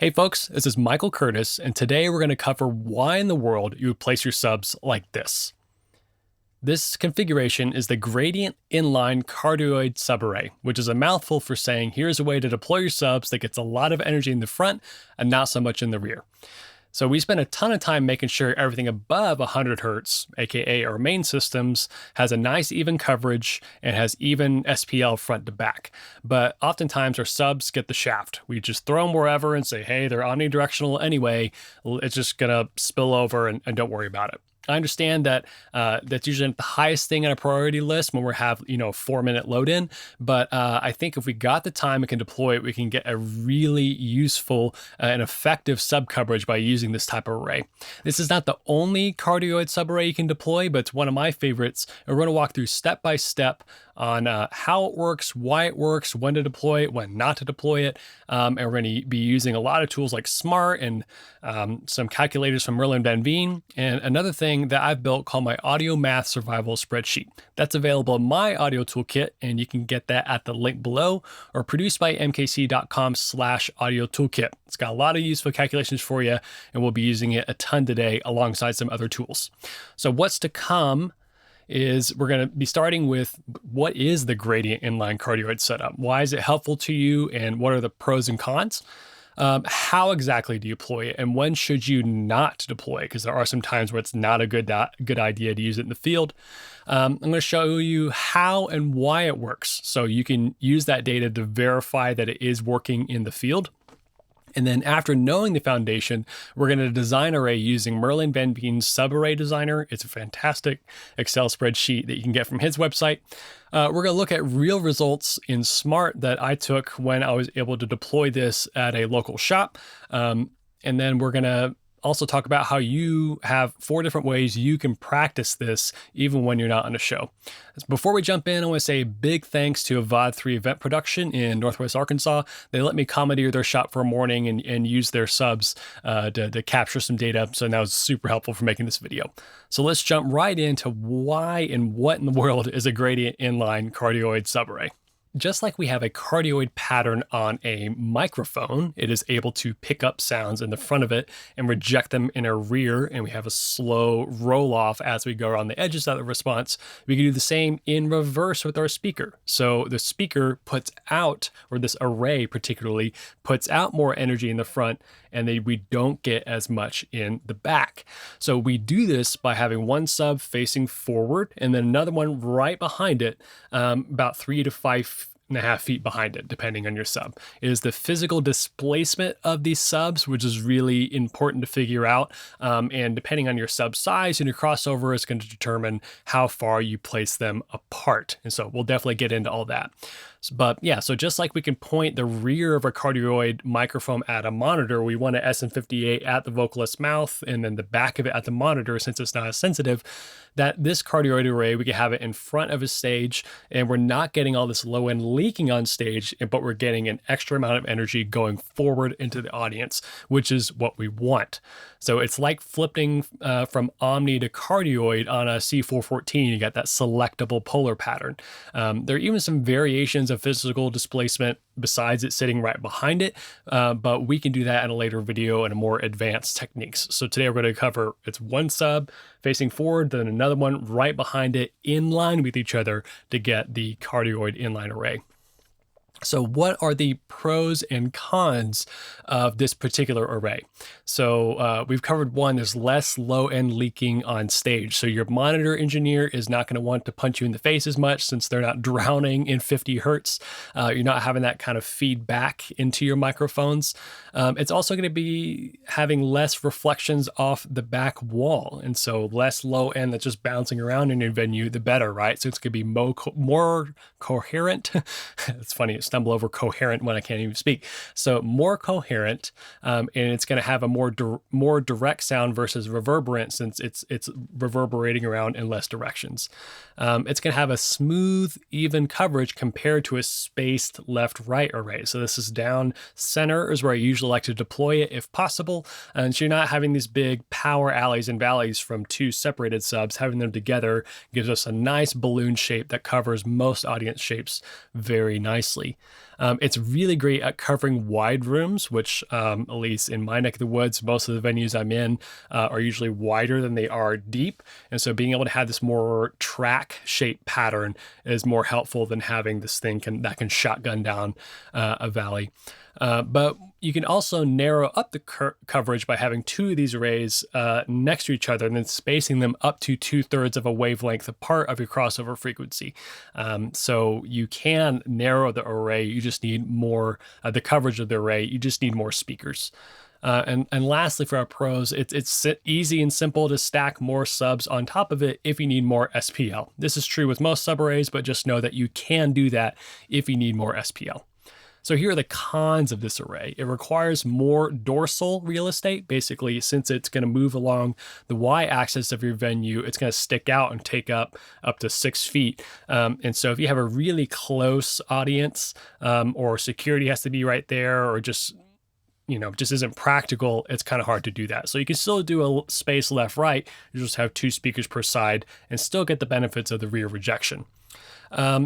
Hey folks, this is Michael Curtis, and today we're going to cover why in the world you would place your subs like this. This configuration is the gradient inline cardioid subarray, which is a mouthful for saying here's a way to deploy your subs that gets a lot of energy in the front and not so much in the rear. So we spend a ton of time making sure everything above 100 hertz, aka our main systems, has a nice even coverage and has even SPL front to back. But oftentimes our subs get the shaft. We just throw them wherever and say, hey, they're omnidirectional anyway. It's just gonna spill over and don't worry about it. I understand that that's usually the highest thing on a priority list when we have, a 4-minute load in. But I think if we got the time and can deploy it, we can get a really useful and effective sub coverage by using this type of array. This is not the only cardioid subarray you can deploy, but it's one of my favorites. And we're going to walk through step by step on how it works, why it works, when to deploy it, when not to deploy it. And we're going to be using a lot of tools like SMAART and some calculators from Merlijn and Veen. And another thing that I've built called my Audio Math Survival Spreadsheet. That's available in my audio toolkit, and you can get that at the link below or produced by mkc.com/audio toolkit. It's got a lot of useful calculations for you, and we'll be using it a ton today alongside some other tools. So what's to come is we're going to be starting with what is the gradient inline cardioid setup? Why is it helpful to you, and what are the pros and cons? How exactly do you deploy it, and when should you not deploy it? Because there are some times where it's not a good idea to use it in the field. I'm going to show you how and why it works, so you can use that data to verify that it is working in the field. And then after knowing the foundation, we're going to design array using Merlijn van Veen's subarray designer. It's a fantastic Excel spreadsheet that you can get from his website. We're going to look at real results in SMAART that I took when I was able to deploy this at a local shop. And then we're going to also talk about how you have 4 different ways you can practice this even when you're not on a show. Before we jump in, I want to say a big thanks to Avad 3 Event Production in Northwest Arkansas. They let me commandeer their shop for a morning and use their subs to capture some data. So that was super helpful for making this video. So let's jump right into why and what in the world is a gradient inline cardioid subarray. Just like we have a cardioid pattern on a microphone, it is able to pick up sounds in the front of it and reject them in our rear, and we have a slow roll off as we go around the edges of the response. We can do the same in reverse with our speaker. So the speaker puts out, or this array particularly, puts out more energy in the front, and we don't get as much in the back. So we do this by having one sub facing forward and then another one right behind it, about 3 to 5.5 feet behind it, depending on your sub. It is the physical displacement of these subs, which is really important to figure out. And depending on your sub size and your crossover, is going to determine how far you place them apart. And so we'll definitely get into all that. But yeah, so just like we can point the rear of a cardioid microphone at a monitor, we want an SM58 at the vocalist's mouth and then the back of it at the monitor, since it's not as sensitive, that this cardioid array, we can have it in front of a stage, and we're not getting all this low end leaking on stage, but we're getting an extra amount of energy going forward into the audience, which is what we want. So it's like flipping from omni to cardioid on a C414. You got that selectable polar pattern. There are even some variations of physical displacement besides it sitting right behind it, but we can do that in a later video and a more advanced techniques. So today we're going to cover it's one sub facing forward, then another one right behind it in line with each other to get the cardioid inline array. So what are the pros and cons of this particular array? So we've covered one, there's less low end leaking on stage. So your monitor engineer is not going to want to punch you in the face as much since they're not drowning in 50 hertz. You're not having that kind of feedback into your microphones. It's also going to be having less reflections off the back wall. And so less low end that's just bouncing around in your venue, the better, right? So it's going to be more coherent. It's funny, stumble over coherent when I can't even speak. So more coherent, and it's going to have a more direct sound versus reverberant, since it's reverberating around in less directions. It's going to have a smooth, even coverage compared to a spaced left-right array. So this is down center is where I usually like to deploy it if possible. And so you're not having these big power alleys and valleys from 2 separated subs. Having them together gives us a nice balloon shape that covers most audience shapes very nicely. It's really great at covering wide rooms, which at least in my neck of the woods, most of the venues I'm in are usually wider than they are deep. And so being able to have this more track shaped pattern is more helpful than having this thing that can shotgun down a valley. But you can also narrow up the coverage by having two of these arrays next to each other and then spacing them up to 2/3 of a wavelength apart of your crossover frequency. So you can narrow the array. You just need more, the coverage of the array. You just need more speakers. And lastly, for our pros, it's easy and simple to stack more subs on top of it if you need more SPL. This is true with most subarrays, but just know that you can do that if you need more SPL. So here are the cons of this array. It requires more dorsal real estate. Basically, since it's going to move along the y-axis of your venue, it's going to stick out and take up to 6 feet. And so if you have a really close audience, or security has to be right there, or just isn't practical, it's kind of hard to do that. So you can still do a space left-right. You just have 2 speakers per side and still get the benefits of the rear rejection.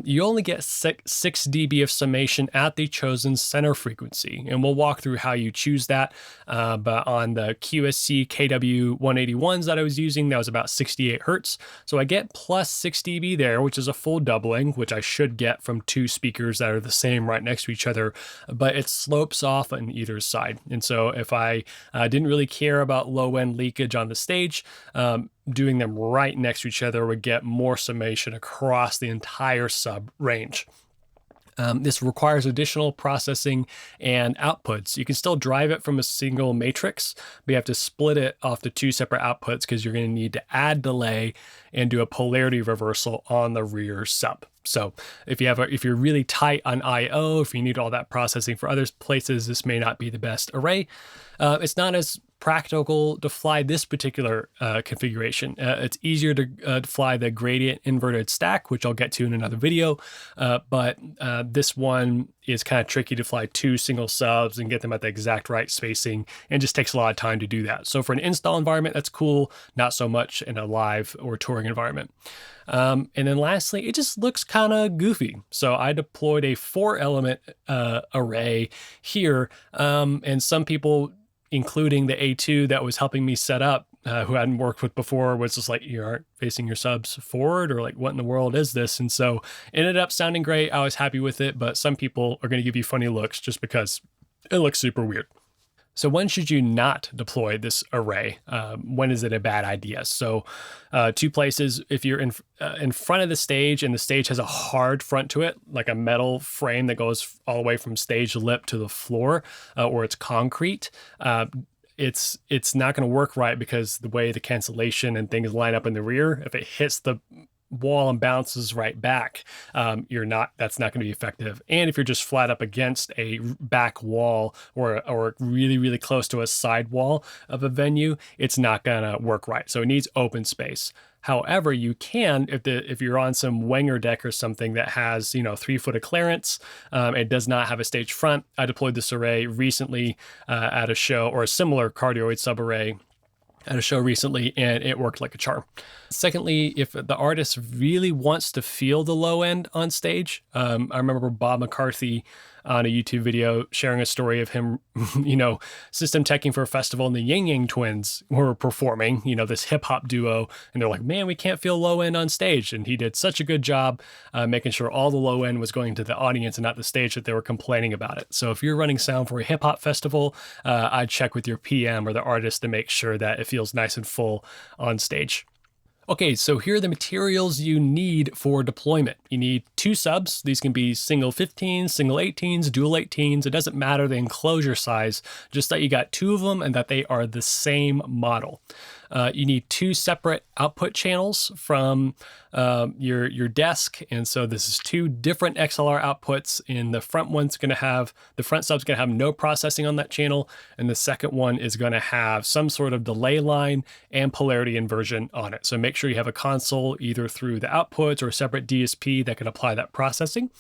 You only get 6 dB of summation at the chosen center frequency, and we'll walk through how you choose that. But on the QSC KW 181s that I was using, that was about 68 Hertz. So I get plus 6 dB there, which is a full doubling, which I should get from 2 speakers that are the same right next to each other, but it slopes off on either side. And so if I didn't really care about low end leakage on the stage, doing them right next to each other would get more summation across the entire sub range. This requires additional processing and outputs. You can still drive it from a single matrix, but you have to split it off to 2 separate outputs because you're going to need to add delay and do a polarity reversal on the rear sub. So if you're really tight on I/O, if you need all that processing for other places, this may not be the best array. It's not as practical to fly this particular configuration. It's easier to fly the gradient inverted stack, which I'll get to in another video. But this one is kind of tricky to fly 2 single subs and get them at the exact right spacing, and just takes a lot of time to do that. So for an install environment, that's cool. Not so much in a live or touring environment. And then lastly, it just looks kind of goofy. So I deployed a 4-element array here, and some people, including the A2 that was helping me set up, who hadn't worked with before, was just like, you aren't facing your subs forward, or like, what in the world is this? And so it ended up sounding great. I was happy with it, but some people are going to give you funny looks just because it looks super weird. So when should you not deploy this array? When is it a bad idea? So 2 places: if you're in front of the stage and the stage has a hard front to it, like a metal frame that goes all the way from stage lip to the floor, or it's concrete, it's not going to work right because the way the cancellation and things line up in the rear, if it hits the wall and bounces right back, that's not going to be effective. And if you're just flat up against a back wall or really, really close to a side wall of a venue, it's not going to work right. So it needs open space. However, you can, if you're on some Wenger deck or something that has 3 foot of clearance, it does not have a stage front. I deployed this array recently at a show, or a similar cardioid subarray at a show recently, and it worked like a charm. Secondly, if the artist really wants to feel the low end on stage, I remember Bob McCarthy on a YouTube video sharing a story of him, system teching for a festival, and the Yang Yang Twins were performing, this hip hop duo, and they're like, man, we can't feel low end on stage. And he did such a good job making sure all the low end was going to the audience and not the stage, that they were complaining about it. So if you're running sound for a hip hop festival, I'd check with your PM or the artist to make sure that it feels nice and full on stage. Okay, so here are the materials you need for deployment. You need 2 subs. These can be single 15s, single 18s, dual 18s. It doesn't matter the enclosure size, just that you got 2 of them and that they are the same model. You need 2 separate output channels from your desk. And so this is 2 different XLR outputs, and the front sub's gonna have no processing on that channel. And the second one is gonna have some sort of delay line and polarity inversion on it. So make sure you have a console either through the outputs or a separate DSP that can apply that processing.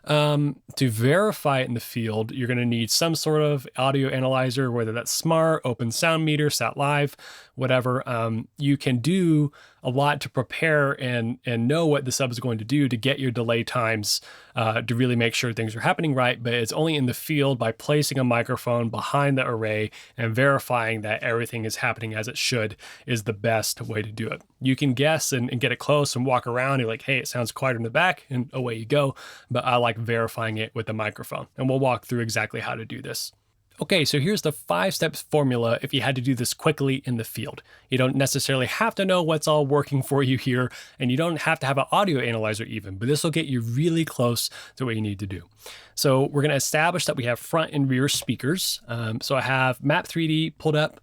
To verify it in the field, you're going to need some sort of audio analyzer, whether that's SMAART, Open Sound Meter, Sat Live, whatever. You can do a lot to prepare and know what the sub is going to do to get your delay times to really make sure things are happening right. But it's only in the field by placing a microphone behind the array and verifying that everything is happening as it should is the best way to do it. You can guess and get it close and walk around. You're like, hey, it sounds quieter in the back, and away you go. But I like verifying it with the microphone, and we'll walk through exactly how to do this. Okay, so here's the 5-step formula if you had to do this quickly in the field. You don't necessarily have to know what's all working for you here, and you don't have to have an audio analyzer even, but this will get you really close to what you need to do. So we're going to establish that we have front and rear speakers. So I have Map 3D pulled up,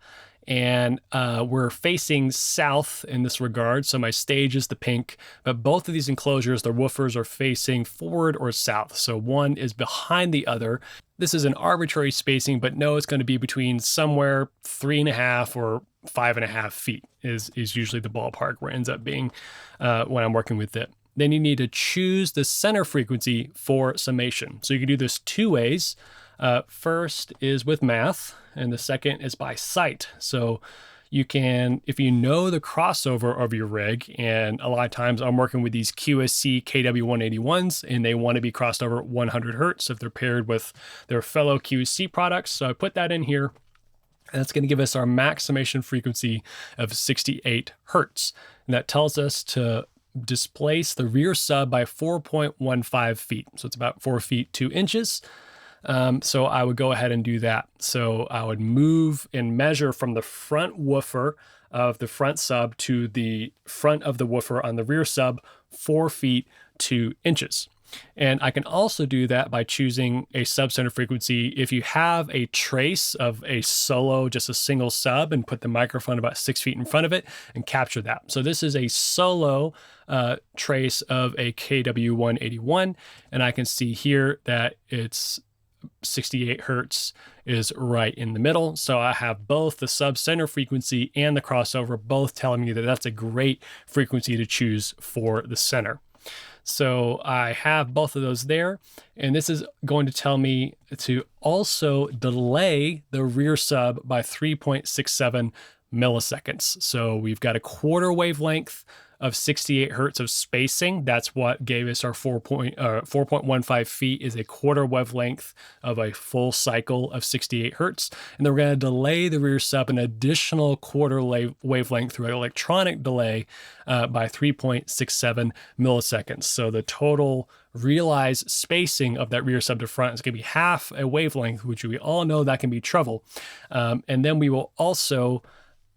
and we're facing south in this regard. So my stage is the pink, but both of these enclosures, the woofers, are facing forward or south. So one is behind the other. This is an arbitrary spacing, but no, it's going to be between somewhere 3.5 or 5.5 feet is usually the ballpark where it ends up being when I'm working with it. Then you need to choose the center frequency for summation. So you can do this 2 ways. First is with math, and the second is by sight. So you can, if you know the crossover of your rig, and a lot of times I'm working with these QSC KW181s, and they want to be crossed over 100 hertz if they're paired with their fellow QSC products. So I put that in here, and that's going to give us our max summation frequency of 68 hertz. And that tells us to displace the rear sub by 4.15 feet. So it's about 4 feet 2 inches. So I would go ahead and do that. So I would move and measure from the front woofer of the front sub to the front of the woofer on the rear sub, 4 feet 2 inches. And I can also do that by choosing a sub center frequency. If you have a trace of a solo, just a single sub, and put the microphone about 6 feet in front of it and capture that. So this is a solo trace of a KW181. And I can see here that it's 68 hertz is right in the middle. So I have both the sub center frequency and the crossover both telling me that that's a great frequency to choose for the center. So I have both of those there, and this is going to tell me to also delay the rear sub by 3.67 milliseconds. So we've got a quarter wavelength of 68 hertz of spacing. That's what gave us our 4.15 feet is a quarter wavelength of a full cycle of 68 hertz. And then we're going to delay the rear sub an additional quarter wavelength through an electronic delay by 3.67 milliseconds. So the total realized spacing of that rear sub to front is going to be half a wavelength, which we all know that can be trouble. And then we will also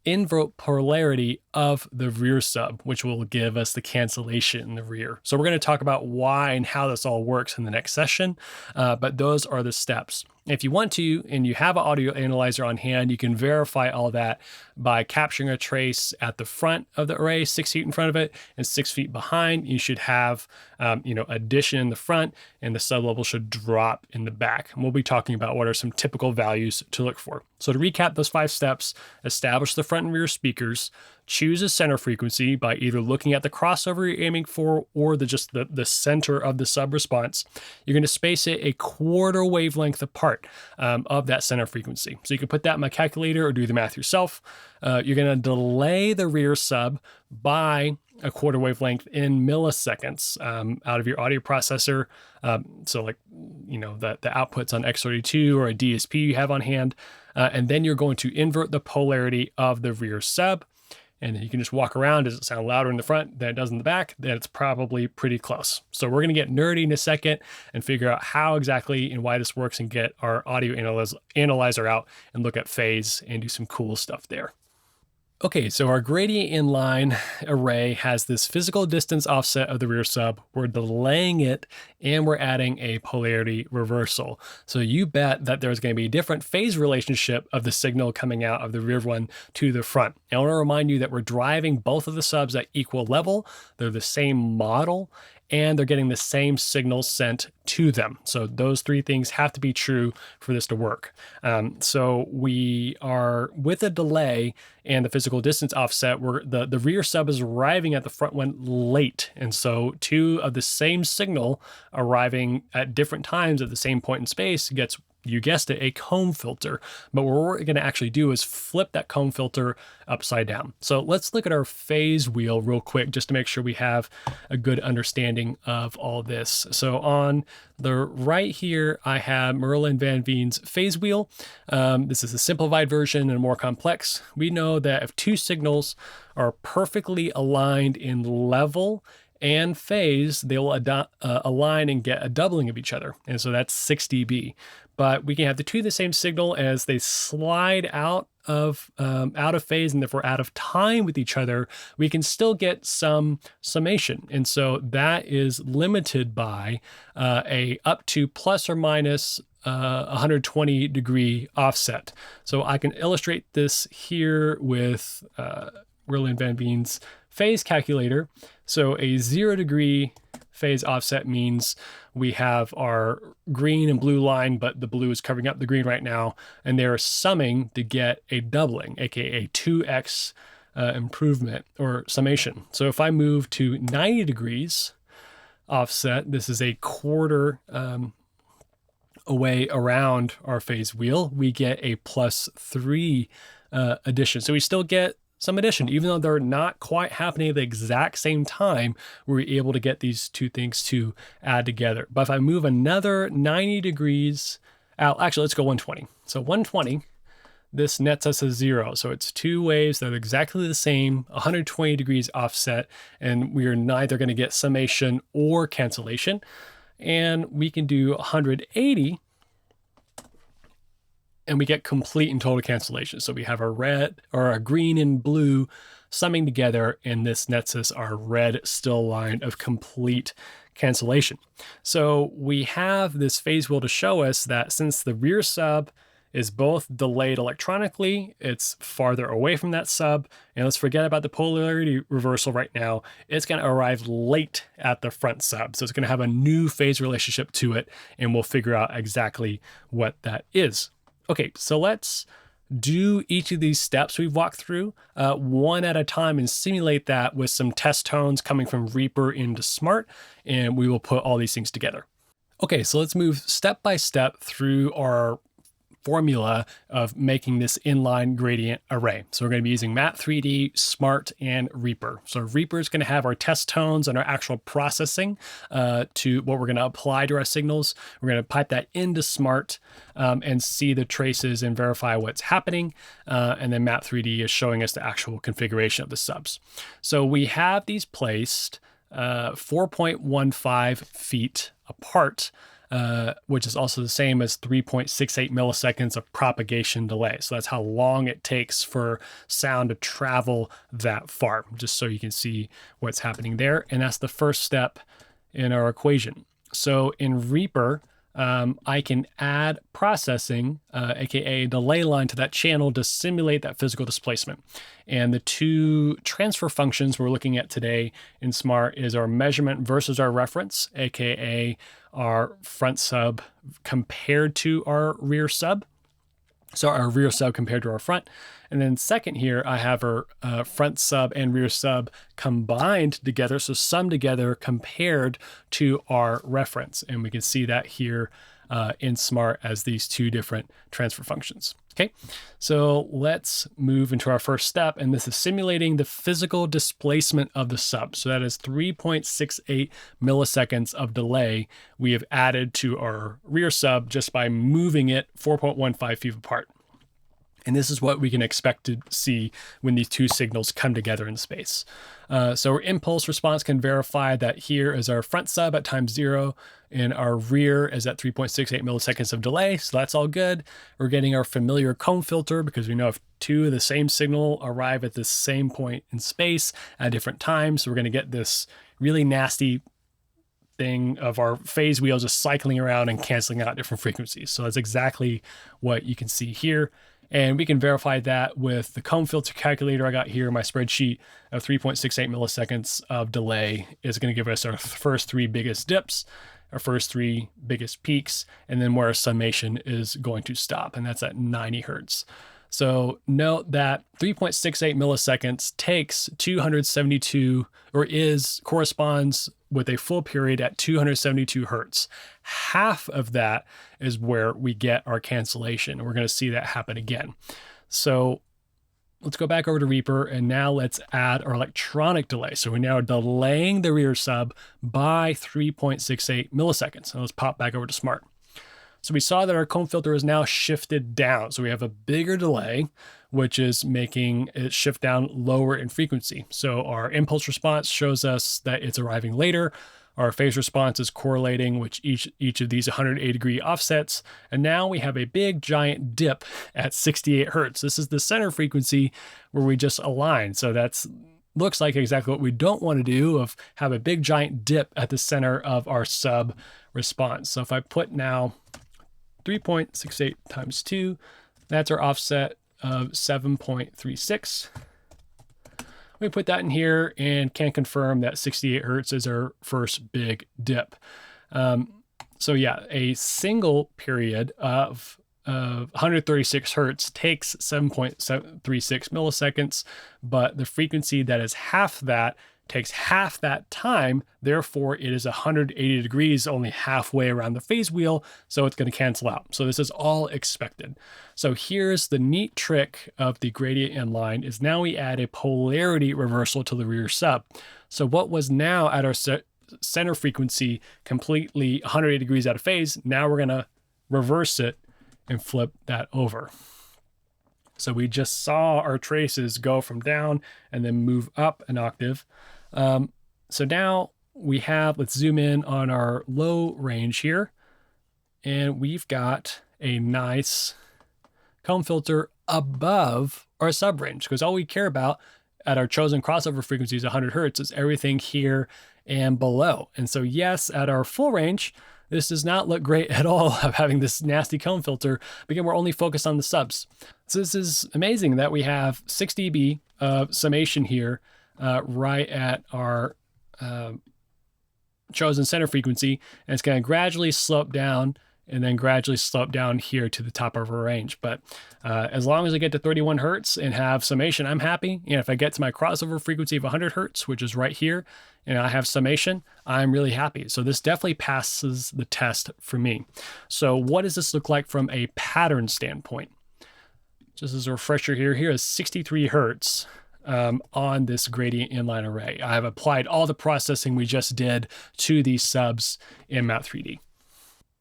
invert polarity of the rear sub, which will give us the cancellation in the rear. So we're going to talk about why and how this all works in the next session, but those are the steps. If you want to, and you have an audio analyzer on hand, you can verify all that by capturing a trace at the front of the array, 6 feet in front of it, and 6 feet behind. You should have, addition in the front, and the sub level should drop in the back. And we'll be talking about what are some typical values to look for. So to recap those 5 steps, establish the front and rear speakers, choose a center frequency by either looking at the crossover you're aiming for or just the center of the sub response. You're going to space it a quarter wavelength apart of that center frequency. So you can put that in my calculator or do the math yourself. You're going to delay the rear sub by a quarter wavelength in milliseconds out of your audio processor. So like, the outputs on X32 or a DSP you have on hand. And then you're going to invert the polarity of the rear sub. And you can just walk around. Does it sound louder in the front than it does in the back? Then it's probably pretty close. So we're going to get nerdy in a second and figure out how exactly and why this works and get our audio analyzer out and look at phase and do some cool stuff there. Okay, so our gradient inline array has this physical distance offset of the rear sub. We're delaying it and we're adding a polarity reversal. So you bet that there's going to be a different phase relationship of the signal coming out of the rear one to the front. And I want to remind you that we're driving both of the subs at equal level. They're the same model and they're getting the same signal sent to them. So those 3 things have to be true for this to work. So we are with a delay and the physical distance offset, the rear sub is arriving at the front one late. And so 2 of the same signal arriving at different times at the same point in space gets you guessed it, a comb filter. But what we're going to actually do is flip that comb filter upside down. So let's look at our phase wheel real quick, just to make sure we have a good understanding of all this. So on the right here, I have Merlijn van Veen's phase wheel. This is a simplified version and more complex. We know that if two signals are perfectly aligned in level and phase, they will align and get a doubling of each other. And so that's 6 dB. But we can have the two the same signal as they slide out of phase and therefore out of time with each other, we can still get some summation. And so that is limited by a up to plus or minus 120 degree offset. So I can illustrate this here with Merlijn van Veen's phase calculator. So a 0 degree phase offset means we have our green and blue line, but the blue is covering up the green right now, and they're summing to get a doubling, aka 2x improvement or summation. So if I move to 90 degrees offset, this is a quarter away around our phase wheel, we get a +3 addition. So we still get some addition, even though they're not quite happening at the exact same time, we're able to get these two things to add together. But if I move another 90 degrees out, actually, let's go 120. So 120, this nets us a 0. So it's two waves that are exactly the same, 120 degrees offset, and we are neither going to get summation or cancellation. And we can do 180, and we get complete and total cancellation. So we have a red or a green and blue summing together, and this nets us our red still line of complete cancellation. So we have this phase wheel to show us that since the rear sub is both delayed electronically, it's farther away from that sub, and let's forget about the polarity reversal right now, it's going to arrive late at the front sub. So it's going to have a new phase relationship to it, and we'll figure out exactly what that is. Okay, so let's do each of these steps we've walked through one at a time and simulate that with some test tones coming from Reaper into SMAART, and we will put all these things together. Okay, so let's move step by step through our formula of making this inline gradient array. So we're going to be using Map3D, SMAART, and Reaper. So Reaper is going to have our test tones and our actual processing to what we're going to apply to our signals. We're going to pipe that into SMAART and see the traces and verify what's happening. And then Map3D is showing us the actual configuration of the subs. So we have these placed 4.15 feet apart, which is also the same as 3.68 milliseconds of propagation delay. So that's how long it takes for sound to travel that far, just so you can see what's happening there. And that's the first step in our equation. So in Reaper, I can add processing, aka delay line, to that channel to simulate that physical displacement. And the two transfer functions we're looking at today in SMAART is our measurement versus our reference, aka our front sub compared to our rear sub. So our rear sub compared to our front. And then second here, I have our front sub and rear sub combined together, so summed together compared to our reference. And we can see that here in SMAART as these two different transfer functions. Okay, so let's move into our first step, and this is simulating the physical displacement of the sub. So that is 3.68 milliseconds of delay we have added to our rear sub just by moving it 4.15 feet apart. And this is what we can expect to see when these two signals come together in space. So our impulse response can verify that here is our front sub at time 0, and our rear is at 3.68 milliseconds of delay. So that's all good. We're getting our familiar comb filter because we know if two of the same signal arrive at the same point in space at different times, so we're going to get this really nasty thing of our phase wheel just cycling around and canceling out different frequencies. So that's exactly what you can see here. And we can verify that with the comb filter calculator I got here, my spreadsheet of 3.68 milliseconds of delay is going to give us our first three biggest dips, our first three biggest peaks, and then where our summation is going to stop. And that's at 90 hertz. So note that 3.68 milliseconds takes 272, or corresponds with a full period at 272 hertz. Half of that is where we get our cancellation. We're going to see that happen again. So let's go back over to Reaper, and now let's add our electronic delay. So we're now delaying the rear sub by 3.68 milliseconds. So let's pop back over to SMAART. So we saw that our comb filter is now shifted down. So we have a bigger delay, which is making it shift down lower in frequency. So our impulse response shows us that it's arriving later. Our phase response is correlating with each of these 180-degree offsets. And now we have a big giant dip at 68 hertz. This is the center frequency where we just align. So that's looks like exactly what we don't want to do, of have a big giant dip at the center of our sub response. So if I put now 3.68 times 2, that's our offset of 7.36. We put that in here and can confirm that 68 hertz is our first big dip. So yeah, a single period of 136 hertz takes 7.36 milliseconds, but the frequency that is half that takes half that time. Therefore, it is 180 degrees, only halfway around the phase wheel, so it's going to cancel out. So this is all expected. So here's the neat trick of the gradient inline, is now we add a polarity reversal to the rear sub. So what was now at our center frequency completely 180 degrees out of phase, now we're going to reverse it and flip that over. So we just saw our traces go from down and then move up an octave. So now we have, let's zoom in on our low range here, and we've got a nice comb filter above our sub range, because all we care about at our chosen crossover frequencies, 100 hertz, is everything here and below. And so yes, at our full range, this does not look great at all of having this nasty comb filter. Again, we're only focused on the subs. So this is amazing that we have 6 dB of summation here right at our chosen center frequency. And it's going to gradually slope down and then gradually slope down here to the top of our range. But as long as I get to 31 hertz and have summation, I'm happy. And if I get to my crossover frequency of 100 hertz, which is right here, and I have summation, I'm really happy. So this definitely passes the test for me. So what does this look like from a pattern standpoint? Just as a refresher here is 63 hertz on this gradient inline array. I've applied all the processing we just did to these subs in Map3D.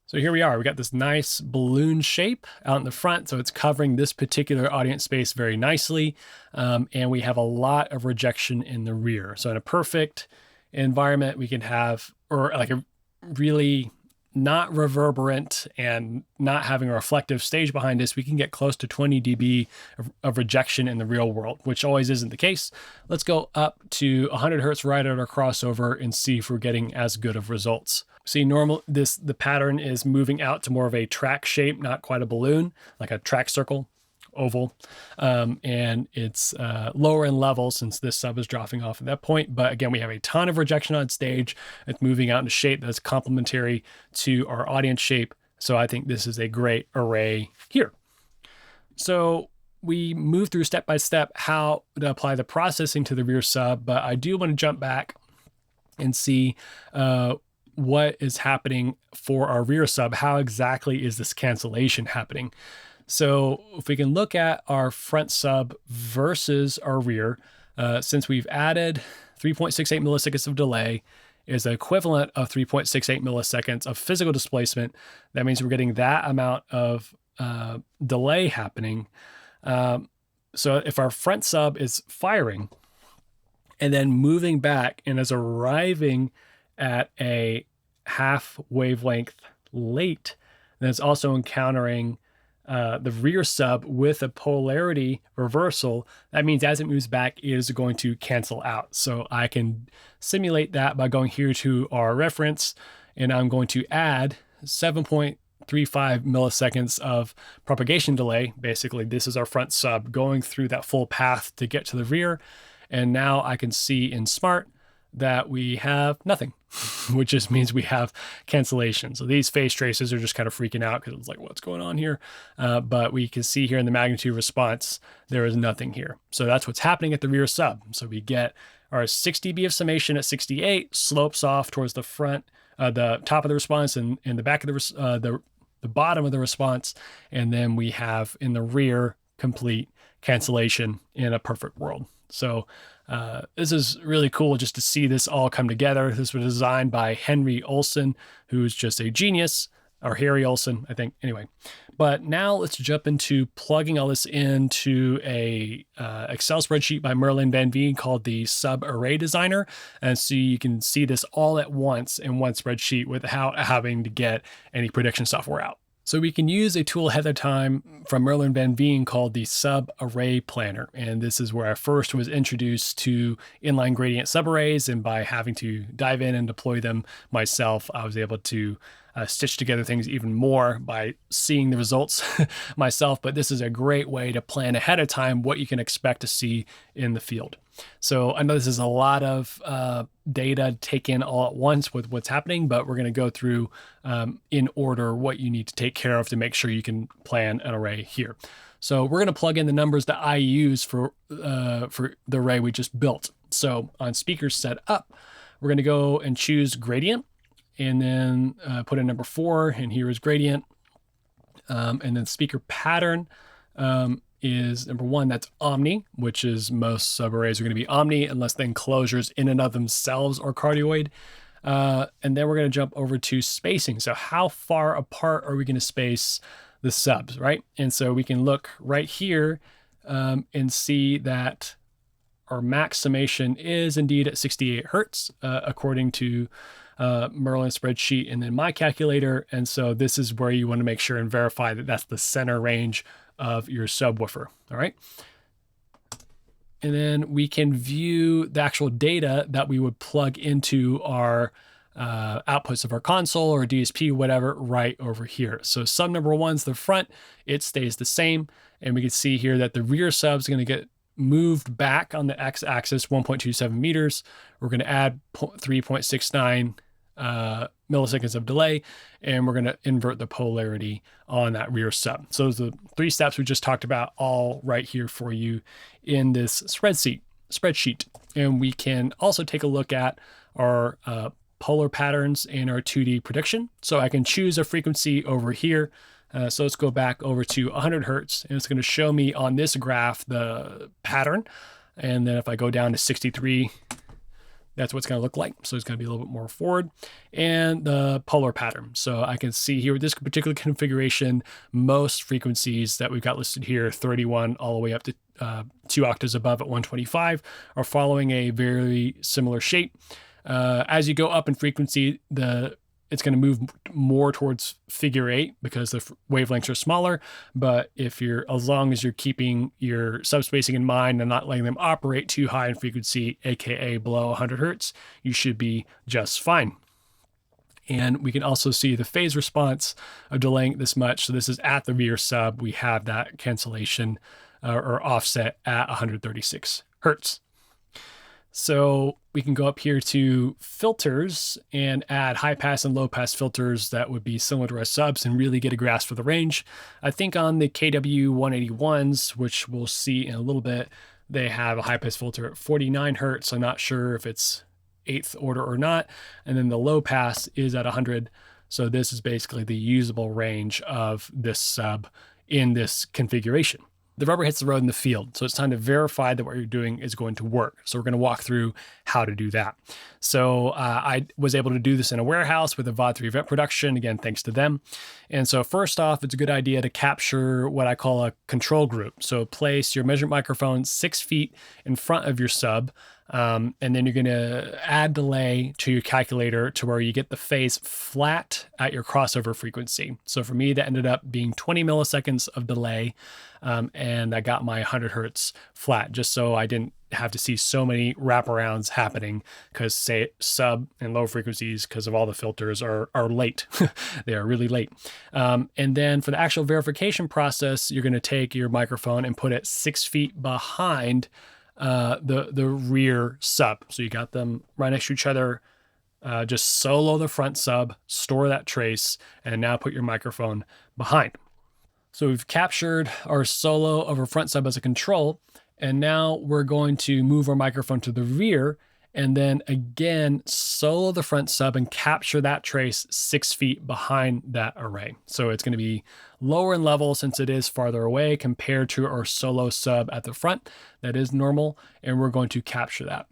So here we are, we got this nice balloon shape out in the front. So it's covering this particular audience space very nicely. And we have a lot of rejection in the rear. So in a perfect environment, we can have, or like a really not reverberant and not having a reflective stage behind us, we can get close to 20 dB of rejection in the real world, which always isn't the case. Let's go up to 100 hertz right at our crossover and see if we're getting as good of results. See, the pattern is moving out to more of a track shape, not quite a balloon, like a track circle, oval. And it's lower in level since this sub is dropping off at that point. But again, we have a ton of rejection on stage. It's moving out into shape that's complementary to our audience shape. So I think this is a great array here. So we move through step by step how to apply the processing to the rear sub, but I do want to jump back and see what is happening for our rear sub. How exactly is this cancellation happening? So if we can look at our front sub versus our rear, since we've added 3.68 milliseconds of delay, is the equivalent of 3.68 milliseconds of physical displacement. That means we're getting that amount of delay happening. So if our front sub is firing and then moving back and is arriving at a half wavelength late, then it's also encountering the rear sub with a polarity reversal. That means as it moves back, it is going to cancel out. So I can simulate that by going here to our reference, and I'm going to add 7.35 milliseconds of propagation delay. Basically, this is our front sub going through that full path to get to the rear. And now I can see in SMAART that we have nothing, which just means we have cancellation. So these phase traces are just kind of freaking out because it's like, what's going on here? But we can see here in the magnitude response, there is nothing here. So that's what's happening at the rear sub. So we get our 6 dB of summation at 68, slopes off towards the front, the top of the response and the back of the bottom of the response. And then we have in the rear complete cancellation in a perfect world. So this is really cool just to see this all come together. This was designed by Henry Olsen, who's just a genius, or Harry Olsen, I think. Anyway, but now let's jump into plugging all this into a Excel spreadsheet by Merlijn van Veen called the Sub Array Designer. And so you can see this all at once in one spreadsheet without having to get any prediction software out. So we can use a tool ahead of time from Merlijn van Veen called the Sub Array Planner. And this is where I first was introduced to inline gradient subarrays. And by having to dive in and deploy them myself, I was able to stitch together things even more by seeing the results myself. But this is a great way to plan ahead of time what you can expect to see in the field. So I know this is a lot of data to take in all at once with what's happening, but we're going to go through in order what you need to take care of to make sure you can plan an array here. So we're going to plug in the numbers that I use for the array we just built. So on speaker setup, we're going to go and choose gradient and then put in number 4, and here is gradient. And then speaker pattern is number 1, that's omni, which is most subarrays are going to be omni unless the enclosures in and of themselves are cardioid. And then we're going to jump over to spacing. So how far apart are we going to space the subs, right? And so we can look right here and see that our max summation is indeed at 68 Hertz, according to Merlijn spreadsheet and then my calculator. And so this is where you want to make sure and verify that that's the center range of your subwoofer. All right. And then we can view the actual data that we would plug into our outputs of our console or DSP, whatever, right over here. So sub number 1's the front, it stays the same. And we can see here that the rear sub is going to get moved back on the x-axis 1.27 meters. We're going to add 3.69 milliseconds of delay, and we're going to invert the polarity on that rear sub. So those are the 3 steps we just talked about, all right here for you in this spreadsheet. And we can also take a look at our polar patterns in our 2D prediction. So I can choose a frequency over here. So let's go back over to 100 Hertz, and it's going to show me on this graph the pattern. And then if I go down to 63, that's what it's going to look like. So it's going to be a little bit more forward, and the polar pattern. So I can see here with this particular configuration, most frequencies that we've got listed here, 31 all the way up to 2 octaves above at 125, are following a very similar shape. As you go up in frequency, it's going to move more towards figure 8 because the wavelengths are smaller. But as long as you're keeping your subspacing in mind and not letting them operate too high in frequency, aka below 100 Hertz, you should be just fine. And we can also see the phase response of delaying it this much. So this is at the rear sub. We have that cancellation or offset at 136 Hertz. So we can go up here to filters and add high pass and low pass filters that would be similar to our subs and really get a grasp for the range. I think on the KW181s, which we'll see in a little bit, they have a high pass filter at 49 Hertz. I'm not sure if it's 8th order or not. And then the low pass is at 100. So this is basically the usable range of this sub in this configuration. The rubber hits the road in the field, so it's time to verify that what you're doing is going to work. So we're going to walk through how to do that. So I was able to do this in a warehouse with a VOD3 event production, again, thanks to them. And so first off, it's a good idea to capture what I call a control group. So place your measurement microphone 6 feet in front of your sub, and then you're going to add delay to your calculator to where you get the phase flat at your crossover frequency. So for me, that ended up being 20 milliseconds of delay, and I got my 100 Hertz flat just so I didn't have to see so many wraparounds happening because say sub and low frequencies, because of all the filters, are late. They are really late. And then for the actual verification process, you're going to take your microphone and put it 6 feet behind the rear sub. So you got them right next to each other. Just solo the front sub, store that trace, and now put your microphone behind. So we've captured our solo of our front sub as a control, and now we're going to move our microphone to the rear, and then again, solo the front sub and capture that trace 6 feet behind that array. So it's going to be lower in level since it is farther away compared to our solo sub at the front. That is normal, and we're going to capture that.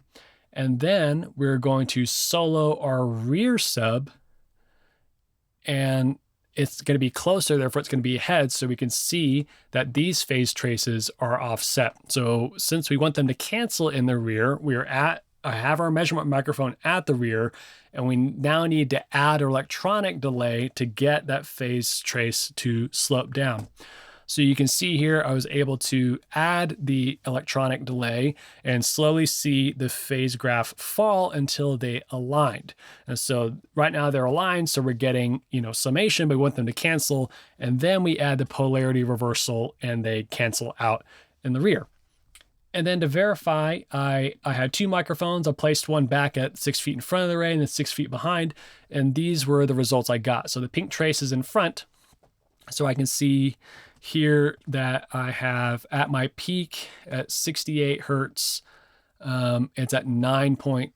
And then we're going to solo our rear sub, and it's going to be closer, therefore it's going to be ahead, so we can see that these phase traces are offset. So since we want them to cancel in the rear, I have our measurement microphone at the rear, and we now need to add an electronic delay to get that phase trace to slope down. So you can see here, I was able to add the electronic delay and slowly see the phase graph fall until they aligned. And so right now they're aligned, so we're getting, summation, but we want them to cancel. And then we add the polarity reversal and they cancel out in the rear. And then to verify, I had 2 microphones. I placed one back at 6 feet in front of the array and then 6 feet behind. And these were the results I got. So the pink trace is in front. So I can see here that I have at my peak at 68 Hertz, it's at 9.26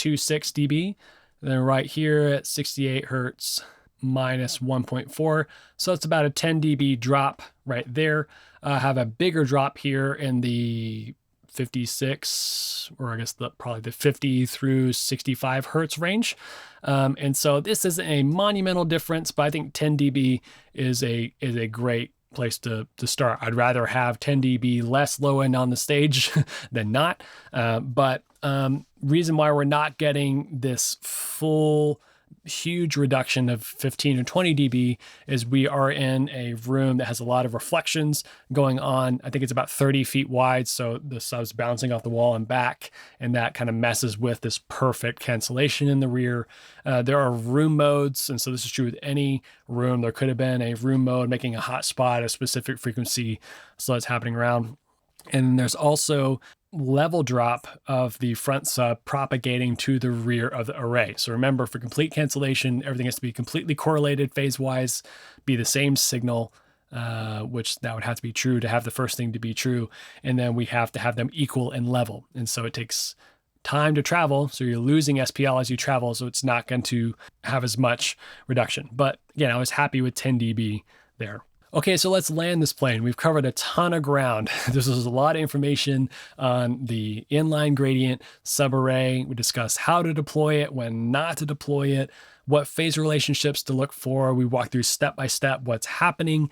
dB. Then right here at 68 Hertz, minus 1.4. So it's about a 10 dB drop right there. I have a bigger drop here in the 56, or I guess probably the 50 through 65 Hertz range. And so this isn't a monumental difference, but I think 10 dB is a great place to start. I'd rather have 10 dB less low end on the stage than not. But reason why we're not getting this full huge reduction of 15 or 20 dB is we are in a room that has a lot of reflections going on. I think it's about 30 feet wide, so the sub's bouncing off the wall and back, and that kind of messes with this perfect cancellation in the rear. There are room modes, and so this is true with any room. There could have been a room mode making a hot spot at a specific frequency, so that's happening around. And there's also level drop of the front sub propagating to the rear of the array. So remember, for complete cancellation, everything has to be completely correlated phase-wise, be the same signal, which that would have to be true to have the first thing to be true. And then we have to have them equal in level. And so it takes time to travel. So you're losing SPL as you travel. So it's not going to have as much reduction. But again, I was happy with 10 dB there. Okay, so let's land this plane. We've covered a ton of ground. This was a lot of information on the inline gradient subarray. We discussed how to deploy it, when not to deploy it, what phase relationships to look for. We walked through step by step what's happening.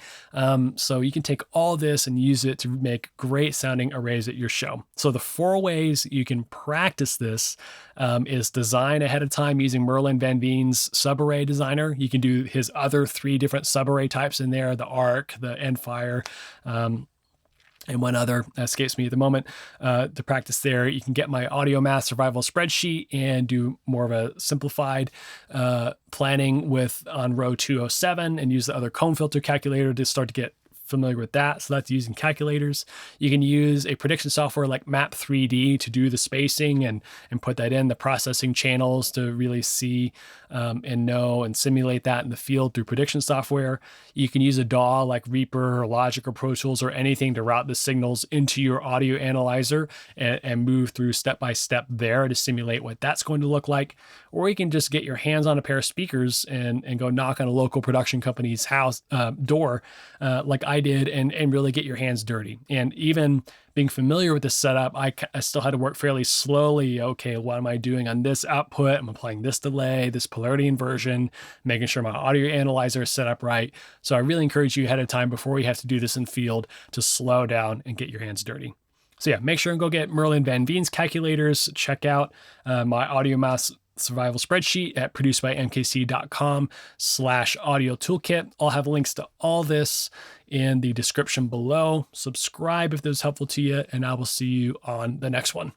So you can take all this and use it to make great sounding arrays at your show. So the 4 ways you can practice this is design ahead of time using Merlijn van Veen's subarray designer. You can do his other 3 different subarray types in there, the arc, the end fire, and one other escapes me at the moment. To practice there, you can get my audio math survival spreadsheet and do more of a simplified planning on row 207 and use the other comb filter calculator to start to get familiar with that. So that's using calculators. You can use a prediction software like Map3D to do the spacing and put that in the processing channels to really see and know and simulate that in the field through prediction software. You can use a DAW like Reaper or Logic or Pro Tools or anything to route the signals into your audio analyzer and move through step by step there to simulate what that's going to look like. Or you can just get your hands on a pair of speakers and go knock on a local production company's house door like I did and really get your hands dirty. And even being familiar with the setup, I still had to work fairly slowly. Okay, what am I doing on this output? I'm applying this delay, this polarity inversion, making sure my audio analyzer is set up right. So I really encourage you ahead of time before you have to do this in field to slow down and get your hands dirty. So yeah, make sure and go get Merlijn van Veen's calculators. Check out my audio math survival spreadsheet at producedbymkc.com/audio toolkit. I'll have links to all this in the description below. Subscribe if this is helpful to you, and I will see you on the next one.